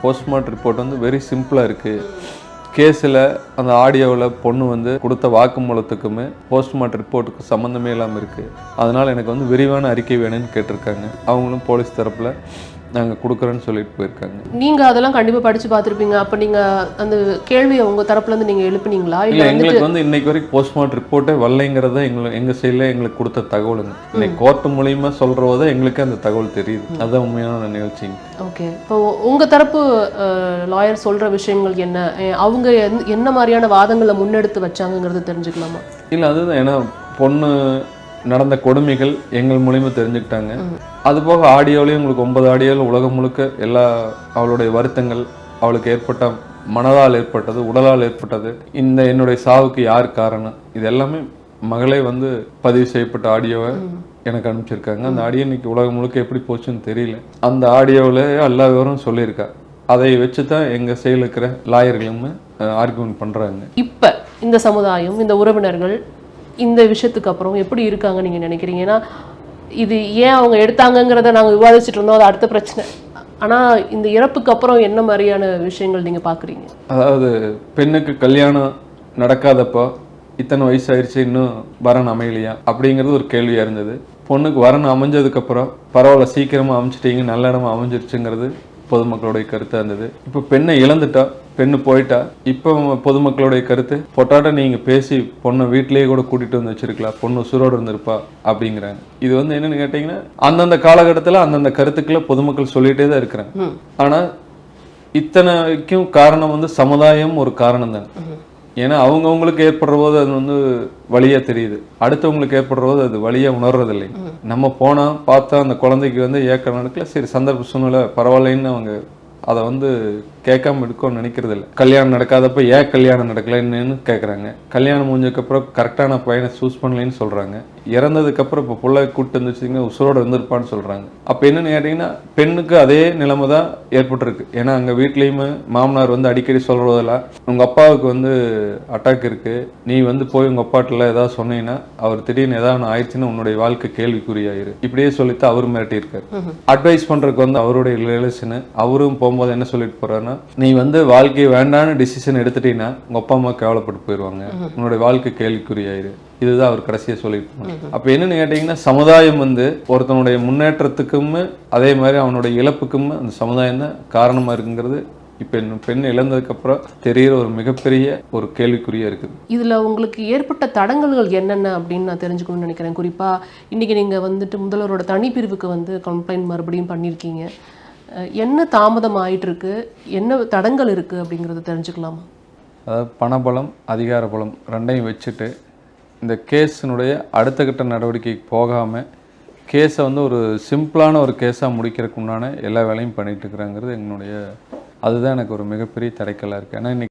Postmortem report வந்து very சிம்பிளாக இருக்குது. கேஸில் அந்த ஆடியோவில் பொண்ணு வந்து கொடுத்த வாக்குமூலத்துக்குமே போஸ்ட்மார்ட்டம் ரிப்போர்ட்டுக்கு சம்மந்தமே இல்லாமல் இருக்குது. அதனால் எனக்கு வந்து விரிவான அறிக்கை வேணும்னு கேட்டிருக்காங்க. அவங்களும் போலீஸ் தரப்பில் நாங்கள் கொடுக்குறோன்னு சொல்லிட்டு போயிருக்காங்க. நீங்கள் அதெல்லாம் கண்டிப்பாக படித்து பார்த்துருப்பீங்க. அப்போ நீங்கள் அந்த கேள்வியை உங்கள் தரப்புலேருந்து நீங்கள் எழுப்புனீங்களா? இல்லை, எங்களுக்கு வந்து இன்னைக்கு வரைக்கும் போஸ்ட்மார்ட்டம் ரிப்போர்ட்டே வரலைங்கிறத எங்கள் சைடில் எங்களுக்கு கொடுத்த தகவலுங்க. இன்னைக்கு கோர்ட்டு மூலியமாக சொல்கிறத எங்களுக்கு அந்த தகவல் தெரியுது. அதுதான் உண்மையான நிகழ்ச்சிங்க. ஓகே, இப்போ உங்கள் தரப்பு லாயர் சொல்கிற விஷயங்கள் என்ன? அவங்க என்ன மாதிரியான வாதங்களை முன்னெடுத்து வச்சாங்கங்கிறது தெரிஞ்சுக்கலாமா? இல்லை, அதுதான். ஏன்னா பொண்ணு நடந்த கொடுமைகள் எங்கள் மூலியமாக தெரிஞ்சுக்கிட்டாங்க. அதுபோக ஆடியோலையும் உங்களுக்கு 9 ஆடியோவில் உலகம் முழுக்க எல்லா அவளுடைய வருத்தங்கள், அவளுக்கு ஏற்பட்ட மனதால் ஏற்பட்டது, உடலால் ஏற்பட்டது, இந்த என்னுடைய சாவுக்கு யார் காரணம், இது எல்லாமே மகளே வந்து பதிவு செய்யப்பட்ட ஆடியோவை எனக்கு அனுப்பிச்சிருக்காங்க. அந்த ஆடியோ இன்னைக்கு உலகம் முழுக்க எப்படி போச்சுன்னு தெரியல. அந்த ஆடியோவில் எல்லா விவரம் சொல்லியிருக்கா. அதை வச்சு தான் எங்கள் சைடில் இருக்கிற லாயர்களுமே ஆர்கியூமெண்ட் பண்ணுறாங்க. இப்போ இந்த சமுதாயம், இந்த உறவினர்கள் இந்த விஷயத்துக்கு அப்புறம் எப்படி இருக்காங்க நீங்கள் நினைக்கிறீங்க? ஏன்னா இது ஏன் அவங்க எடுத்தாங்கங்கிறத நாங்கள் விவாதிச்சுட்டு இருந்தோம், அது அடுத்த பிரச்சனை. ஆனால் இந்த இறப்புக்கு அப்புறம் என்ன மாதிரியான விஷயங்கள் நீங்கள் பார்க்குறீங்க? அதாவது பெண்ணுக்கு கல்யாணம் நடக்காதப்போ இத்தனை வயசு ஆயிடுச்சு, இன்னும் வரன் அமையலையா அப்படிங்கிறது ஒரு கேள்வியாக இருந்தது. பொண்ணுக்கு வரன் அமைஞ்சதுக்கப்புறம் பரவாயில்ல, சீக்கிரமாக அமைச்சிட்டீங்க, நல்ல இடமா அமைஞ்சிருச்சுங்கிறது பொதுமக்களுடைய கருத்தாக இருந்தது. இப்போ பெண்ணை இழந்துட்டா, பெண்ணு போயிட்டா, இப்போ பொதுமக்களுடைய கருத்து பொட்டாட்ட நீங்கள் பேசி பொண்ணை வீட்டிலேயே கூட கூட்டிகிட்டு வந்து வச்சிருக்கலாம், பொண்ணு உசுரோடு இருந்திருப்பா அப்படிங்கிறாங்க. இது வந்து என்னென்னு கேட்டிங்கன்னா, அந்தந்த காலகட்டத்தில் அந்தந்த கருத்துக்களை பொதுமக்கள் சொல்லிகிட்டே தான் இருக்கிறாங்க. ஆனால் இத்தனைக்கும் காரணம் வந்து சமுதாயம் ஒரு காரணம் தானே. ஏன்னா அவங்கவுங்களுக்கு ஏற்படுற போது அது வந்து வழியாக தெரியுது, அடுத்தவங்களுக்கு ஏற்படுற போது அது வழியாக உணர்றதில்லை. நம்ம போனால் பார்த்தா அந்த குழந்தைக்கு வந்து ஏக்க நடக்கல, சரி சந்தர்ப்ப சூழ்நிலை பரவாயில்லைன்னு அவங்க அதை வந்து கேட்காம இருக்கோன்னு நினைக்கிறது இல்லை. கல்யாணம் நடக்காதப்ப ஏன் கல்யாணம் நடக்கலைன்னு கேட்குறாங்க. கல்யாணம் முடிஞ்சதுக்கப்புறம் கரெக்டான பையனை சூஸ் பண்ணலைன்னு சொல்கிறாங்க. இறந்ததுக்கப்புறம் இப்போ பிள்ளை கூப்பிட்டு இருந்துச்சுங்க உசுரோடு இருந்திருப்பான்னு சொல்கிறாங்க. அப்போ என்னென்னு கேட்டிங்கன்னா, பெண்ணுக்கு அதே நிலைமை தான் ஏற்பட்டிருக்கு. ஏன்னா அங்கே வீட்லேயுமே மாமனார் வந்து அடிக்கடி சொல்கிறதெல்லாம், உங்கள் அப்பாவுக்கு வந்து அட்டாக் இருக்குது, நீ வந்து போய் உங்கள் அப்பாட்டில் ஏதாவது சொன்னீங்கன்னா அவர் திடீர்னு ஏதாவது ஆயிடுச்சுன்னா உன்னுடைய வாழ்க்கை கேள்விக்குறியாயிரு, இப்படியே சொல்லிட்டு அவரும் மிரட்டியிருக்காரு. அட்வைஸ் பண்ணுறதுக்கு வந்து அவருடைய ரிலேஷனு அவரும் போகும்போது என்ன சொல்லிட்டு போகிறாருன்னா, நீ வந்து வாழ்க்கையை வேண்டான டிசிஷன் எடுத்துட்டீங்கன்னா உங்கள் அப்பா அம்மா கேவலப்பட்டு போயிடுவாங்க, உன்னுடைய வாழ்க்கை கேள்விக்குறியாயிரு. இதுதான் அவர் கடைசியாக சொல்லிட்டு. அப்போ என்னன்னு கேட்டிங்கன்னா, சமுதாயம் வந்து ஒருத்தனுடைய முன்னேற்றத்துக்கும் அதே மாதிரி அவனுடைய இழப்புக்கும் அந்த சமுதாயம் தான் காரணமாக இருக்குங்கிறது இப்போ பெண் இழந்ததுக்கப்புறம் தெரிகிற ஒரு மிகப்பெரிய ஒரு கேள்விக்குறியாக இருக்குது. இதில் உங்களுக்கு ஏற்பட்ட தடங்கல்கள் என்னென்ன அப்படின்னு நான் தெரிஞ்சுக்கணும்னு நினைக்கிறேன். குறிப்பாக இன்றைக்கி நீங்கள் வந்துட்டு முதல்வரோட தனிப்பிரிவுக்கு வந்து கம்ப்ளைண்ட் மறுபடியும் பண்ணியிருக்கீங்க. என்ன தாமதம் ஆகிட்டுருக்கு, என்ன தடங்கள் இருக்குது அப்படிங்கிறத தெரிஞ்சுக்கலாமா? அதாவது பணபலம், அதிகார பலம் ரெண்டையும் வச்சுட்டு இந்த கேஸினுடைய அடுத்த கட்ட நடவடிக்கைக்கு போகாமல் கேஸை வந்து ஒரு சிம்பிளான ஒரு கேஸாக முடிக்கிறதுக்கு உண்டான எல்லா வேலையும் பண்ணிகிட்டு இருக்கிறாங்கிறது எங்களுடைய, அதுதான் எனக்கு ஒரு மிகப்பெரிய தடைக்கலாக இருக்குது. ஏன்னா இன்றைக்கி